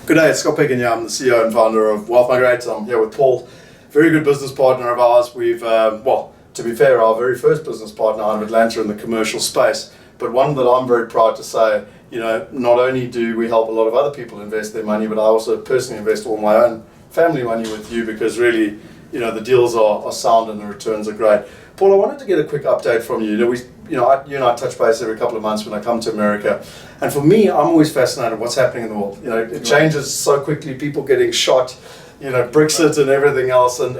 Good day, it's Scott Picken here. I'm the CEO and founder of Migrate. I'm here with Paul, very good business partner of ours. We've, to be fair, our very first business partner out of Atlanta in the commercial space, but one that I'm very proud to say, not only do we help a lot of other people invest their money, but I also personally invest all my own family money with you because really, the deals are sound and the returns are great. Paul, I wanted to get a quick update from you. You and I touch base every couple of months when I come to America, and for me, I'm always fascinated with what's happening in the world. It changes so quickly. People getting shot, Brexit and everything else, and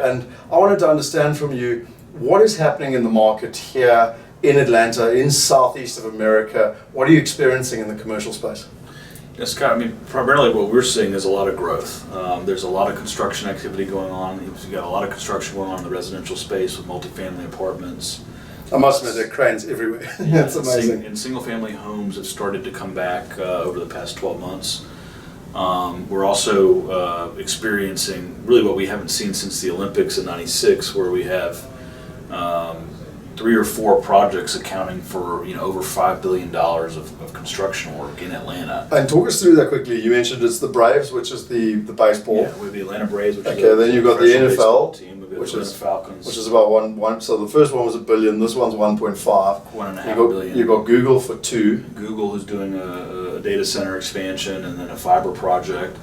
I wanted to understand from you what is happening in the market here in Atlanta, in Southeast of America. What are you experiencing in the commercial space? Yeah, Scott, primarily what we're seeing is a lot of growth. There's a lot of construction activity going on. You've got a lot of construction going on in the residential space with multifamily apartments. I must admit, there are cranes everywhere. That's amazing. And single-family homes have started to come back over the past 12 months. We're also experiencing really what we haven't seen since the Olympics in '96, where we have 3 or 4 projects accounting for over $5 billion of construction work in Atlanta. And talk us through that quickly. You mentioned it's the Braves, which is the baseball. Yeah, with the Atlanta Braves, which is then you've got the NFL team, which is Falcons, which is about one. So the first one was $1 billion. This one's 1.5. $1.5 billion. You've got Google for 2. Google is doing a data center expansion and then a fiber project.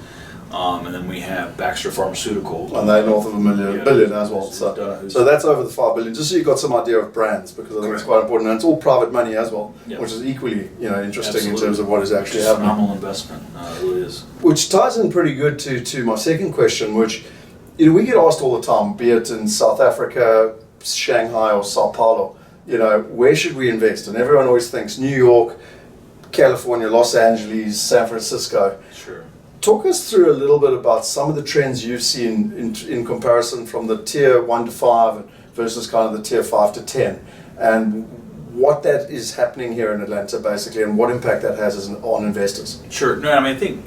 And then we have Baxter Pharmaceutical. And they're north of $1 billion as well. So that's over the $5 billion. Just so you've got some idea of brands, because I think it's quite important. And it's all private money as well, which is equally interesting. Absolutely. In terms of what is actually happening. Phenomenal investment, it really is. Which ties in pretty good to my second question, which we get asked all the time, be it in South Africa, Shanghai, or Sao Paulo. Where should we invest? And everyone always thinks New York, California, Los Angeles, San Francisco. Sure. Talk us through a little bit about some of the trends you've seen in comparison from the tier 1 to 5 versus kind of the tier 5 to 10, and what that is happening here in Atlanta basically, and what impact that has on investors. Sure. No, I think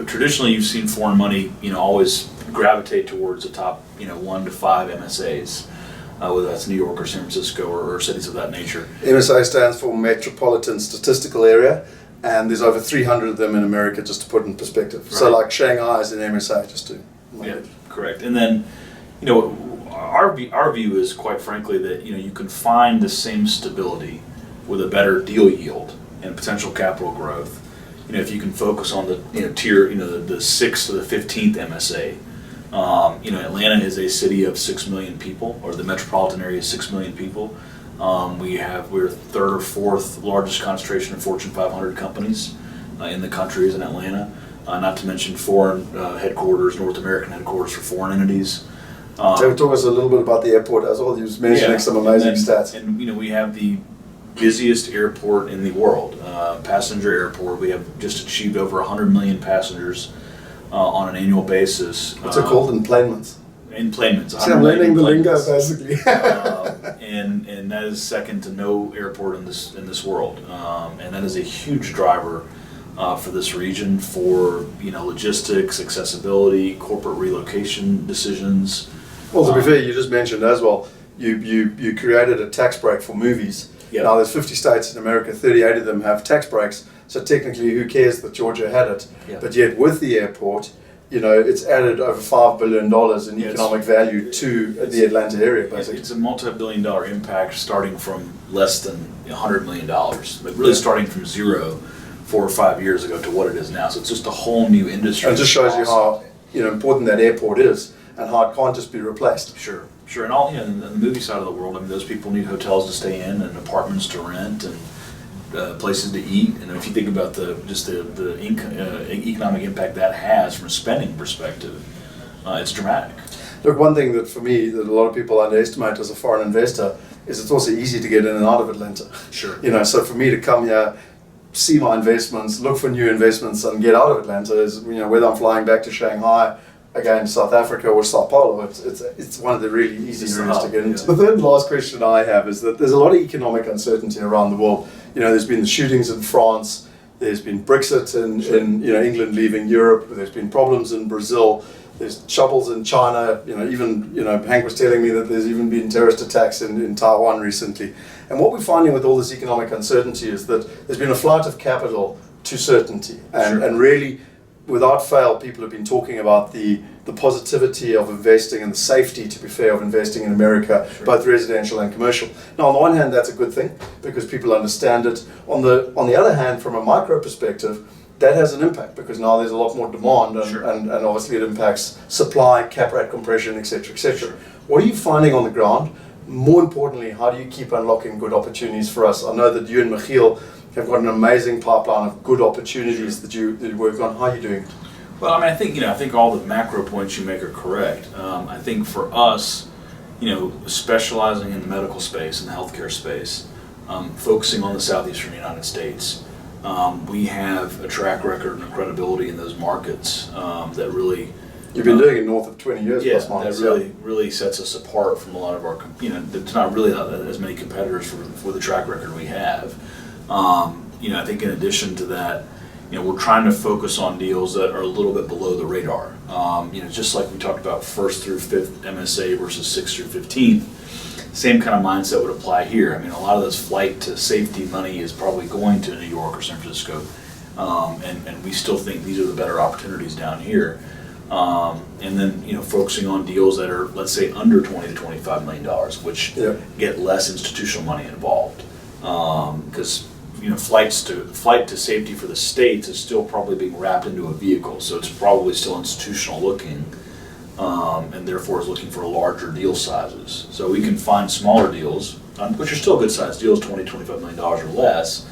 traditionally you've seen foreign money always gravitate towards the top 1 to 5 MSAs, whether that's New York or San Francisco or cities of that nature. MSA stands for Metropolitan Statistical Area. And there's over 300 of them in America, just to put in perspective. Right. So like Shanghai is an MSA, just to... Yeah, correct. And then, our view is, quite frankly, that, you can find the same stability with a better deal yield and potential capital growth, if you can focus on the, tier, the 6th to the 15th MSA. Atlanta is a city of 6 million people, or the metropolitan area is 6 million people. We're 3rd or 4th largest concentration of Fortune 500 companies in the country is in Atlanta. Not to mention foreign headquarters, North American headquarters for foreign entities. Talk us a little bit about the airport as well. You was mentioning some amazing stats. And we have the busiest airport in the world, passenger airport. We have just achieved over 100 million passengers on an annual basis. What's it called in plane months? In plane months. I'm learning the lingo basically. And that is second to no airport in this world, and that is a huge driver for this region for logistics, accessibility, corporate relocation decisions. Well, to be fair, you just mentioned as well, you created a tax break for movies. Yep. Now there's 50 states in America, 38 of them have tax breaks. So technically, who cares that Georgia had it? Yep. But yet with the airport, it's added over $5 billion in economic value to the Atlanta area, basically. It's a multi-billion-dollar impact starting from less than $100 million, but really starting from zero 4 or 5 years ago to what it is now. So it's just a whole new industry. And it just shows you how important that airport is and how it can't just be replaced. Sure. And all in the movie side of the world, those people need hotels to stay in and apartments to rent and places to eat, and if you think about the economic impact that has from a spending perspective, it's dramatic. Look, one thing that for me that a lot of people underestimate as a foreign investor is it's also easy to get in and out of Atlanta. Sure. So for me to come here, see my investments, look for new investments, and get out of Atlanta is whether I'm flying back to Shanghai, again South Africa or Sao Paulo, it's one of the really easy areas to get into. Yeah. The third and last question I have is that there's a lot of economic uncertainty around the world. There's been the shootings in France, there's been Brexit in England leaving Europe, there's been problems in Brazil, there's troubles in China, even Hank was telling me that there's even been terrorist attacks in Taiwan recently. And what we're finding with all this economic uncertainty is that there's been a flight of capital to certainty, and really without fail, people have been talking about the positivity of investing and the safety, to be fair, of investing in America, Sure. both residential and commercial. Now, on the one hand, that's a good thing because people understand it. On the other hand, from a micro perspective, that has an impact because now there's a lot more demand and, Sure. and obviously it impacts supply, cap rate compression, etc., etc. Sure. What are you finding on the ground? More importantly, how do you keep unlocking good opportunities for us? I know that you and Michiel have got an amazing pipeline of good opportunities that you work on. How are you doing? Well, I mean, I think all the macro points you make are correct. I think for us, specializing in the medical space and the healthcare space, focusing on the southeastern United States, we have a track record and a credibility in those markets that really. You've been doing it north of 20 years, yeah, plus minus. that really sets us apart from a lot of our. There's not really as many competitors for the track record we have. I think in addition to that, we're trying to focus on deals that are a little bit below the radar. Just like we talked about first through fifth MSA versus 6th through 15th, same kind of mindset would apply here. I mean, a lot of this flight to safety money is probably going to New York or San Francisco, and we still think these are the better opportunities down here. And then, focusing on deals that are, let's say, under $20 to $25 million, which get less institutional money involved. Because flight to safety for the states is still probably being wrapped into a vehicle, so it's probably still institutional looking, and therefore is looking for larger deal sizes. So we can find smaller deals, which are still good sized deals, $20, $25 million or less,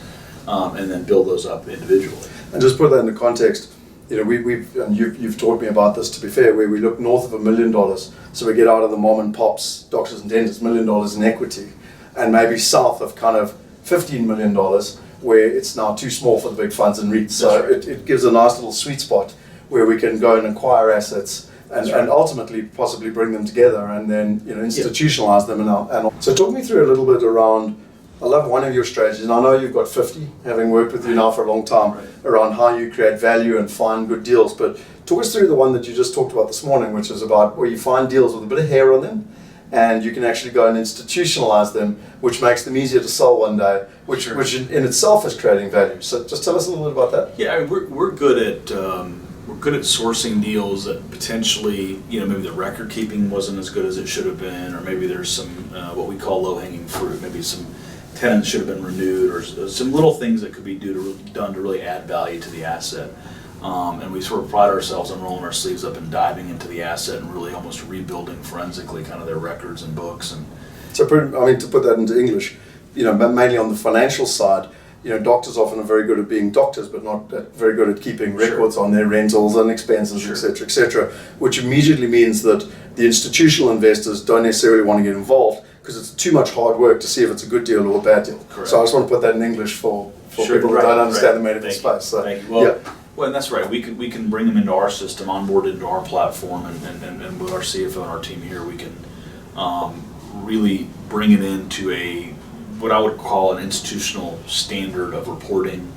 and then build those up individually. And just put that into context, you've taught me about this, to be fair, where we look north of $1 million, so we get out of the mom and pops, doctors and dentists, $1 million in equity, and maybe south of kind of $15 million, where it's now too small for the big funds and REITs. So right. it gives a nice little sweet spot where we can go and acquire assets and ultimately possibly bring them together and then institutionalize them. And so talk me through a little bit around, I love one of your strategies, and I know you've got 50, having worked with you now for a long time, around how you create value and find good deals. But talk us through the one that you just talked about this morning, which is about where you find deals with a bit of hair on them, and you can actually go and institutionalize them, which makes them easier to sell one day, which in itself is creating value. So just tell us a little bit about that. Yeah, I mean, we're good at sourcing deals that potentially, maybe the record keeping wasn't as good as it should have been, or maybe there's some what we call low hanging fruit, maybe some tenants should have been renewed, or some little things that could be done to really add value to the asset. And we sort of pride ourselves on rolling our sleeves up and diving into the asset and really almost rebuilding forensically kind of their records and books. And so, to put that into English, mainly on the financial side, doctors often are very good at being doctors, but not very good at keeping records on their rentals and expenses, etc., etc., which immediately means that the institutional investors don't necessarily want to get involved because it's too much hard work to see if it's a good deal or a bad deal. Correct. So I just want to put that in English for people who don't understand the medical space. So, Thank you. Well, and that's right. We can bring them into our system, onboard into our platform, and with our CFO and our team here, we can really bring it into what I would call an institutional standard of reporting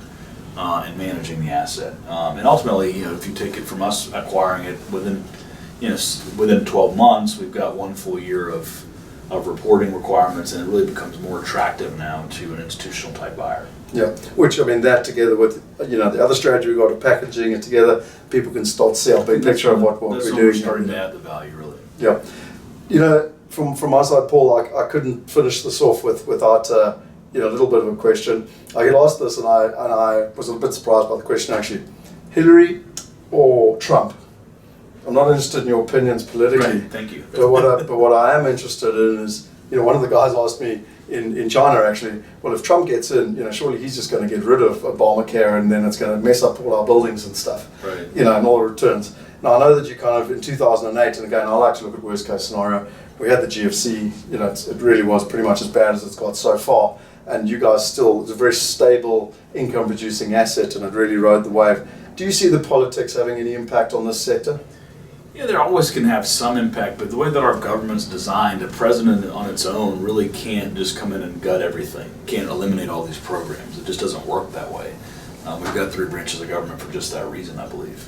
and managing the asset. And ultimately, if you take it from us acquiring it within 12 months, we've got 1 full year of reporting requirements, and it really becomes more attractive now to an institutional type buyer. Yeah, which that together with the other strategy we got of packaging it together, people can start to see a big picture of what we're doing. We're starting to add the value, really. Yeah, from my side, Paul, I couldn't finish this off without a little bit of a question. I get asked this, and I was a little bit surprised by the question actually. Hillary or Trump? I'm not interested in your opinions politically. Right, thank you. But what I am interested in is, one of the guys asked me in China actually, well, if Trump gets in, surely he's just going to get rid of Obamacare and then it's going to mess up all our buildings and stuff, right? And all the returns. Now I know that you kind of in 2008, and again I like to look at worst case scenario. We had the GFC, it really was pretty much as bad as it's got so far, and you guys still, it's a very stable income producing asset and it really rode the wave. Do you see the politics having any impact on this sector? Yeah, they're always going to have some impact, but the way that our government's designed, a president on its own really can't just come in and gut everything, can't eliminate all these programs. It just doesn't work that way. We've got 3 branches of government for just that reason, I believe.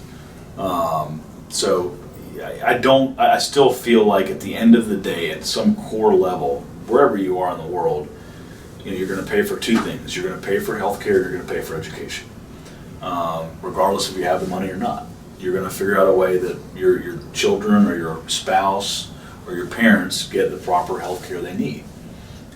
So I still feel like at the end of the day, at some core level, wherever you are in the world, you're going to pay for 2 things. You're going to pay for healthcare, you're going to pay for education, regardless if you have the money or not. you're going to figure out a way that your children or your spouse or your parents get the proper health care they need.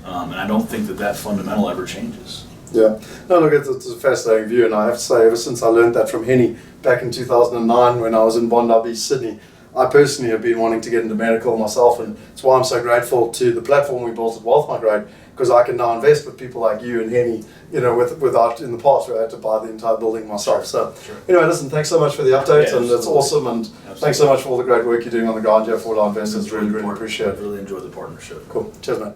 And I don't think that fundamental ever changes. Yeah, no, look, it's a fascinating view, and I have to say, ever since I learned that from Henny back in 2009 when I was in Bondi Beach, Sydney, I personally have been wanting to get into medical myself, and it's why I'm so grateful to the platform we built at Wealth Migrate, because I can now invest with people like you and Henny, without in the past where I had to buy the entire building myself. So, anyway, listen, thanks so much for the update, and it's awesome, and thanks so much for all the great work you're doing on the ground here for all our investors. Really, really appreciate it. Really enjoyed the partnership. Cool. Cheers, mate.